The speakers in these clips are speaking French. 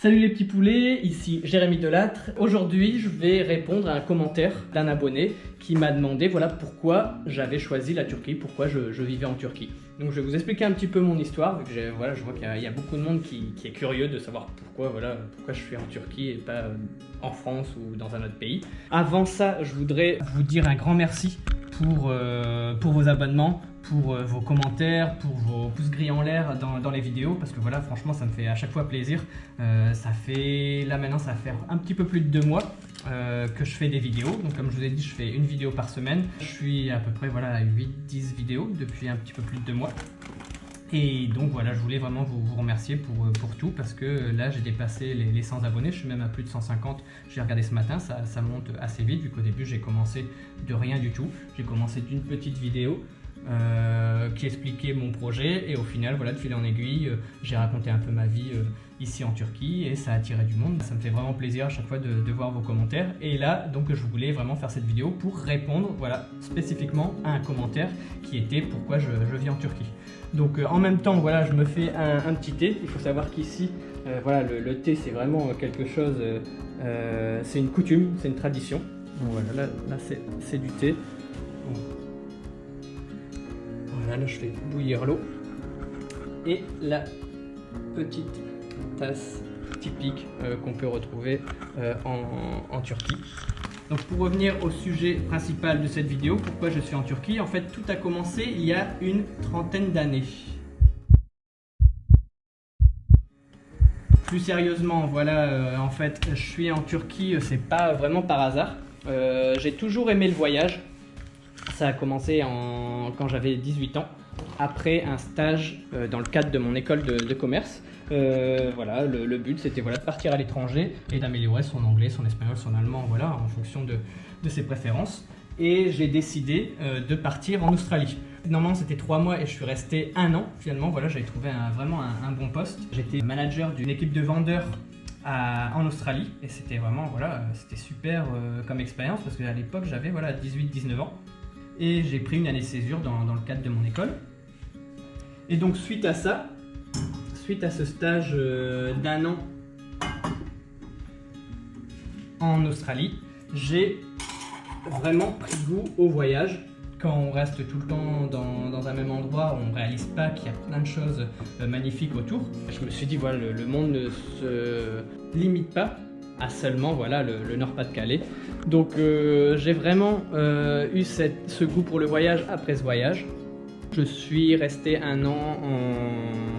Salut les petits poulets, ici Jérémy Delattre. Aujourd'hui, je vais répondre à un commentaire d'un abonné qui m'a demandé voilà pourquoi j'avais choisi la Turquie, pourquoi je vivais en Turquie. Donc je vais vous expliquer un petit peu mon histoire, vu que je vois qu'il y a beaucoup de monde qui est curieux de savoir pourquoi je suis en Turquie et pas en France ou dans un autre pays. Avant ça, je voudrais vous dire un grand merci pour vos abonnements, pour vos commentaires, pour vos pouces gris en l'air dans les vidéos, parce que voilà, franchement, ça me fait à chaque fois plaisir. Ça fait un petit peu plus de 2 mois que je fais des vidéos. Donc comme je vous ai dit, je fais une vidéo par semaine. Je suis à peu près à 8-10 vidéos depuis un petit peu plus de 2 mois. Et donc voilà, je voulais vraiment vous remercier pour tout, parce que là j'ai dépassé les 100 abonnés, je suis même à plus de 150, j'ai regardé ce matin, ça monte assez vite, vu qu'au début j'ai commencé de rien du tout. J'ai commencé d'une petite vidéo qui expliquait mon projet, et au final, voilà, de fil en aiguille, j'ai raconté un peu ma vie ici en Turquie, et ça a attiré du monde. Ça me fait vraiment plaisir à chaque fois de voir vos commentaires. Et là, donc, je voulais vraiment faire cette vidéo pour répondre, voilà, spécifiquement à un commentaire qui était pourquoi je vis en Turquie. Donc, en même temps, voilà, je me fais un petit thé. Il faut savoir qu'ici, voilà, le thé, c'est vraiment quelque chose, c'est une coutume, c'est une tradition. Donc, voilà, là c'est du thé. Bon. Voilà, là je fais bouillir l'eau et la petite tasse typique qu'on peut retrouver en Turquie. Donc pour revenir au sujet principal de cette vidéo, pourquoi je suis en Turquie, en fait tout a commencé il y a une trentaine d'années. Plus sérieusement, voilà, en fait je suis en Turquie, c'est pas vraiment par hasard. J'ai toujours aimé le voyage. Ça a commencé quand j'avais 18 ans, après un stage dans le cadre de mon école de commerce. Voilà, le but c'était de partir à l'étranger et d'améliorer son anglais, son espagnol, son allemand, voilà, en fonction de ses préférences. Et j'ai décidé de partir en Australie. Normalement c'était 3 mois et je suis resté 1 an finalement. Voilà, j'avais trouvé vraiment un bon poste. J'étais manager d'une équipe de vendeurs en Australie, et c'était vraiment, voilà, c'était super comme expérience, parce qu'à l'époque j'avais 18-19 ans. Et j'ai pris une année de césure dans le cadre de mon école. Et donc suite à ça, suite à ce stage d'1 an en Australie, j'ai vraiment pris goût au voyage. Quand on reste tout le temps dans un même endroit, on ne réalise pas qu'il y a plein de choses magnifiques autour. Je me suis dit, voilà, le monde ne se limite pas à seulement le Nord-Pas-de-Calais. Donc j'ai vraiment eu ce goût pour le voyage après ce voyage. Je suis resté 1 an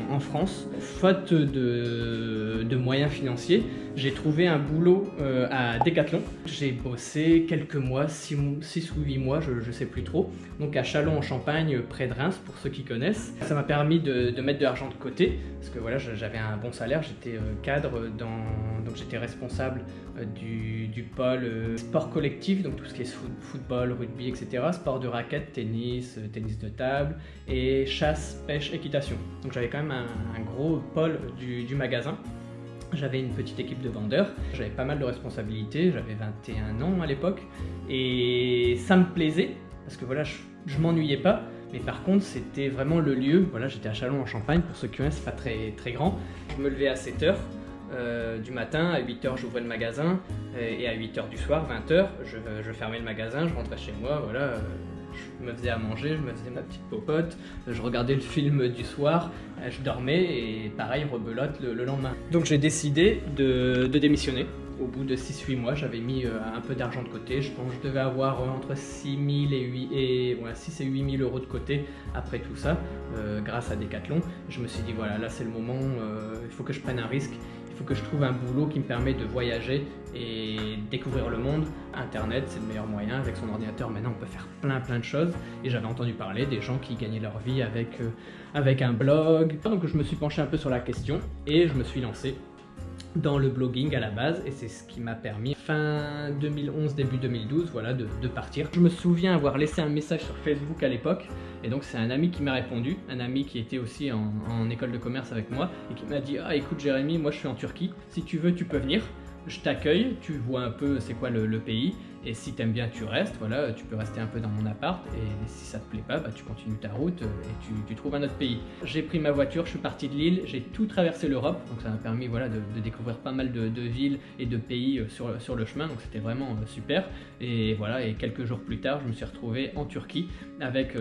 en France. Faute de moyens financiers, j'ai trouvé un boulot à Decathlon. J'ai bossé quelques mois, 6 ou 8 mois, je ne sais plus trop. Donc à Châlons-en-Champagne, près de Reims, pour ceux qui connaissent. Ça m'a permis de mettre de l'argent de côté, parce que voilà, j'avais un bon salaire, j'étais cadre, donc j'étais responsable du pôle sport collectif, donc tout ce qui est football, rugby, etc. Sport de raquette, tennis de table, et chasse, pêche, équitation. Donc j'avais quand même un gros pôle du magasin. J'avais une petite équipe de vendeurs, j'avais pas mal de responsabilités, j'avais 21 ans à l'époque, et ça me plaisait, parce que voilà, je m'ennuyais pas, mais par contre c'était vraiment le lieu. Voilà, j'étais à Châlons-en-Champagne, pour ceux qui connaissent, c'est pas très grand. Je me levais à 7 h du matin, à 8 h j'ouvrais le magasin, et à 8 h du soir, 20 h, je fermais le magasin, je rentrais chez moi, voilà. Je me faisais à manger, je me faisais ma petite popote, je regardais le film du soir, je dormais, et pareil, rebelote le lendemain. Donc j'ai décidé de démissionner. Au bout de 6-8 mois, j'avais mis un peu d'argent de côté. Je pense que je devais avoir entre 6 000 et 8 000 euros de côté après tout ça, grâce à Decathlon. Je me suis dit, voilà, là c'est le moment, il faut que je prenne un risque. Il faut que je trouve un boulot qui me permet de voyager et découvrir le monde. Internet, c'est le meilleur moyen. Avec son ordinateur, maintenant, on peut faire plein de choses. Et j'avais entendu parler des gens qui gagnaient leur vie avec un blog. Donc je me suis penché un peu sur la question et je me suis lancé dans le blogging à la base, et c'est ce qui m'a permis fin 2011 début 2012 de partir. Je me souviens avoir laissé un message sur Facebook à l'époque, et donc c'est un ami qui m'a répondu, un ami qui était aussi en école de commerce avec moi, et qui m'a dit: ah écoute Jérémy, moi je suis en Turquie, si tu veux tu peux venir. je t'accueille, tu vois un peu c'est quoi le pays, et si t'aimes bien tu restes, voilà, tu peux rester un peu dans mon appart, et si ça te plaît pas, bah, tu continues ta route et tu trouves un autre pays. J'ai pris ma voiture, je suis parti de Lille, j'ai tout traversé l'Europe, donc ça m'a permis voilà, de découvrir pas mal de villes et de pays sur le chemin, donc c'était vraiment super. Et voilà, et quelques jours plus tard, je me suis retrouvé en Turquie avec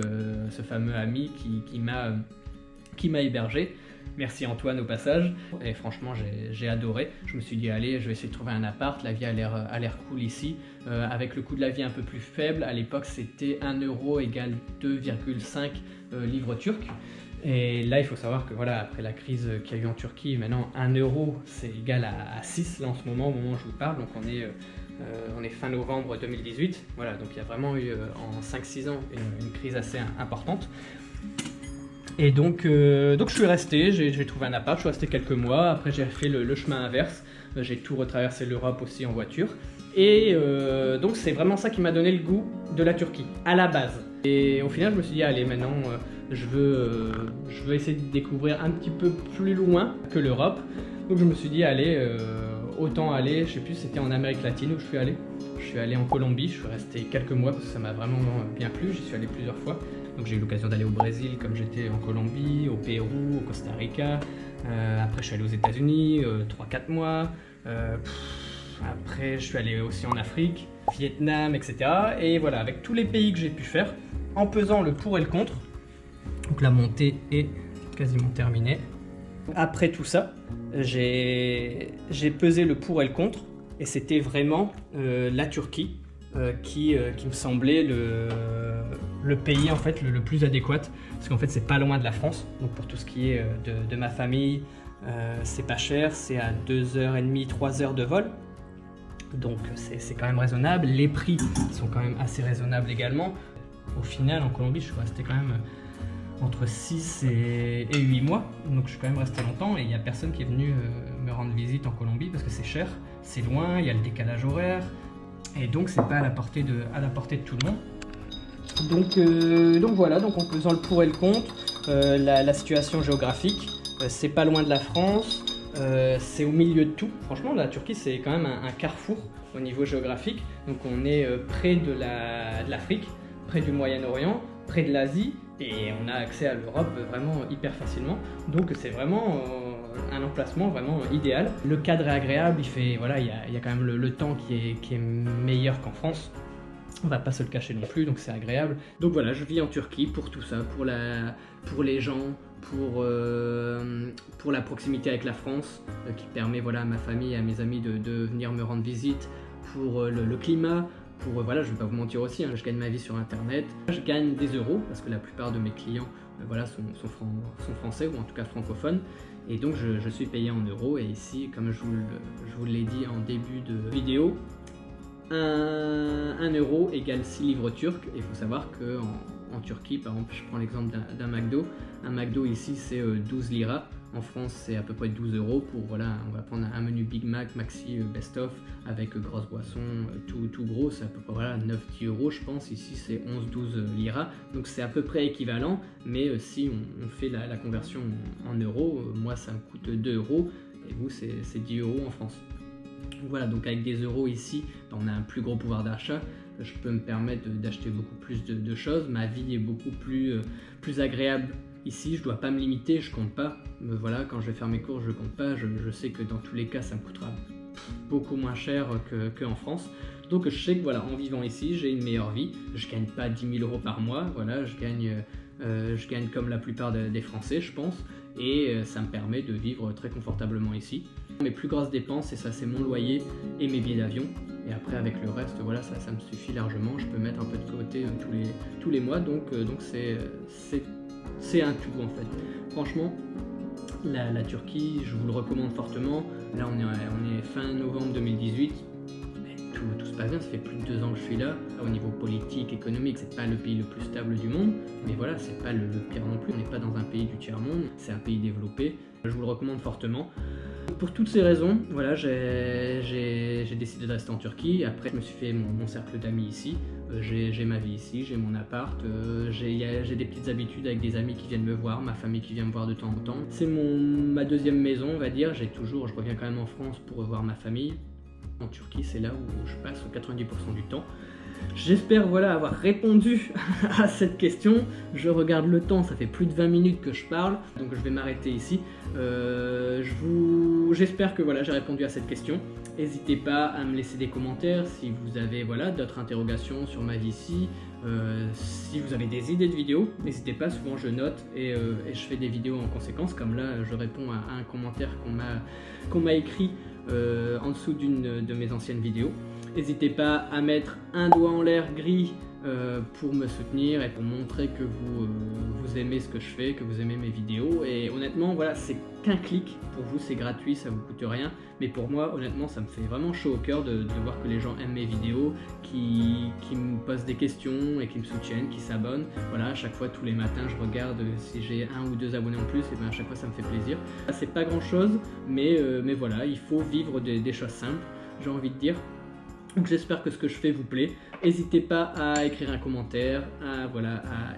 ce fameux ami qui m'a hébergé. Merci Antoine au passage, et franchement j'ai adoré. Je me suis dit allez, je vais essayer de trouver un appart, la vie a l'air cool ici, avec le coût de la vie un peu plus faible. À l'époque c'était 1 euro égale 2,5 livres turcs. Et là il faut savoir que voilà, après la crise qu'il y a eu en Turquie, maintenant 1 euro c'est égal à 6 là en ce moment, au moment où je vous parle, donc on est fin novembre 2018, voilà, donc il y a vraiment eu en 5-6 ans une crise assez importante. Et donc je suis resté, j'ai trouvé un appart, je suis resté quelques mois, après j'ai fait le chemin inverse, j'ai tout retraversé l'Europe aussi en voiture. Et donc c'est vraiment ça qui m'a donné le goût de la Turquie, à la base. Et au final je me suis dit allez maintenant je veux essayer de découvrir un petit peu plus loin que l'Europe. Donc je me suis dit allez, autant aller, je sais plus c'était en Amérique latine où je suis allé. Je suis allé en Colombie, je suis resté quelques mois parce que ça m'a vraiment bien plu, j'y suis allé plusieurs fois. Donc j'ai eu l'occasion d'aller au Brésil comme j'étais en Colombie, au Pérou, au Costa Rica. Après je suis allé aux États-Unis, 3-4 mois. Après je suis allé aussi en Afrique, Vietnam, etc. Et voilà, avec tous les pays que j'ai pu faire, en pesant le pour et le contre. Donc la montée est quasiment terminée. Après tout ça, j'ai pesé le pour et le contre. Et c'était vraiment la Turquie qui me semblait le pays en fait le plus adéquat, parce qu'en fait c'est pas loin de la France, donc pour tout ce qui est de ma famille, c'est pas cher, c'est à 2h30, 3h de vol, donc c'est quand même raisonnable, les prix sont quand même assez raisonnables également. Au final en Colombie je suis resté quand même entre 6 et 8 mois, donc je suis quand même resté longtemps, et il n'y a personne qui est venu me rendre visite en Colombie parce que c'est cher, c'est loin, il y a le décalage horaire, et donc c'est pas à la portée de tout le monde. Donc voilà, donc en pesant le pour et le contre, la situation géographique, c'est pas loin de la France, c'est au milieu de tout. Franchement la Turquie c'est quand même un carrefour au niveau géographique, donc on est près de l'Afrique, près du Moyen-Orient, près de l'Asie, et on a accès à l'Europe vraiment hyper facilement, donc c'est vraiment un emplacement vraiment idéal. Le cadre est agréable, il fait, voilà, il y a quand même le temps qui est meilleur qu'en France, on va pas se le cacher non plus, donc c'est agréable. Donc voilà, je vis en Turquie pour tout ça, pour les gens, pour la proximité avec la France, qui permet voilà, à ma famille et à mes amis de venir me rendre visite, pour le climat, pour, voilà, je ne vais pas vous mentir aussi, hein, je gagne ma vie sur internet, je gagne des euros parce que la plupart de mes clients voilà, sont français ou en tout cas francophones, et donc je suis payé en euros. Et ici, comme je vous l'ai dit en début de vidéo, 1 euro égale 6 livres turcs, et il faut savoir qu'en Turquie, par exemple, je prends l'exemple d'un McDo, un McDo ici c'est 12 liras. En France, c'est à peu près 12 euros pour, voilà, on va prendre un menu Big Mac, Maxi, Best-of, avec grosse boisson, tout gros, c'est à peu près voilà, 9-10 euros, je pense. Ici, c'est 11-12 liras. Donc, c'est à peu près équivalent, mais si on fait la conversion en euros, moi, ça me coûte 2 euros, et vous, c'est 10 euros en France. Donc, voilà, donc avec des euros ici, on a un plus gros pouvoir d'achat. Je peux me permettre d'acheter beaucoup plus de choses. Ma vie est beaucoup plus agréable. Ici, je dois pas me limiter, je compte pas. Voilà, quand je vais faire mes courses, je compte pas. Je sais que dans tous les cas, ça me coûtera beaucoup moins cher qu'en France. Donc, je sais que voilà, en vivant ici, j'ai une meilleure vie. Je gagne pas 10 000 euros par mois. Voilà, je gagne comme la plupart des Français, je pense. Et ça me permet de vivre très confortablement ici. Mes plus grosses dépenses, et ça, c'est mon loyer et mes billets d'avion. Et après, avec le reste, voilà, ça me suffit largement. Je peux mettre un peu de côté tous les mois. Donc c'est un tout en fait. Franchement, la Turquie, je vous le recommande fortement. Là, on est fin novembre 2018. Tout se passe bien, ça fait plus de 2 ans que je suis là. Au niveau politique, économique, c'est pas le pays le plus stable du monde, mais voilà, c'est pas le pire non plus. On n'est pas dans un pays du tiers-monde, c'est un pays développé. Je vous le recommande fortement. Pour toutes ces raisons, voilà, j'ai décidé de rester en Turquie. Après, je me suis fait mon cercle d'amis ici. J'ai ma vie ici, j'ai mon appart. J'ai des petites habitudes avec des amis qui viennent me voir, ma famille qui vient me voir de temps en temps. C'est ma deuxième maison, on va dire. Je reviens quand même en France pour revoir ma famille. En Turquie, c'est là où je passe 90% du temps. J'espère voilà avoir répondu à cette question. Je regarde le temps, ça fait plus de 20 minutes que je parle, donc je vais m'arrêter ici. J'espère que voilà, j'ai répondu à cette question. N'hésitez pas à me laisser des commentaires si vous avez voilà, d'autres interrogations sur ma vie ici. Si vous avez des idées de vidéos, n'hésitez pas, souvent je note et je fais des vidéos en conséquence, comme là je réponds à un commentaire qu'on m'a écrit en dessous d'une de mes anciennes vidéos. N'hésitez pas à mettre un doigt en l'air gris pour me soutenir et pour montrer que vous aimez ce que je fais, que vous aimez mes vidéos. Et honnêtement, voilà, c'est qu'un clic. Pour vous, c'est gratuit, ça vous coûte rien. Mais pour moi, honnêtement, ça me fait vraiment chaud au cœur de voir que les gens aiment mes vidéos, qui me posent des questions et qui me soutiennent, qui s'abonnent. Voilà, à chaque fois, tous les matins, je regarde si j'ai 1 ou 2 abonnés en plus, et bien à chaque fois, ça me fait plaisir. C'est pas grand chose, mais voilà, il faut vivre des choses simples, j'ai envie de dire. Donc j'espère que ce que je fais vous plaît. N'hésitez pas à écrire un commentaire, à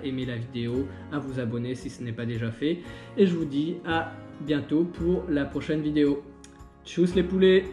aimer la vidéo, à vous abonner si ce n'est pas déjà fait. Et je vous dis à bientôt pour la prochaine vidéo. Tchuss les poulets!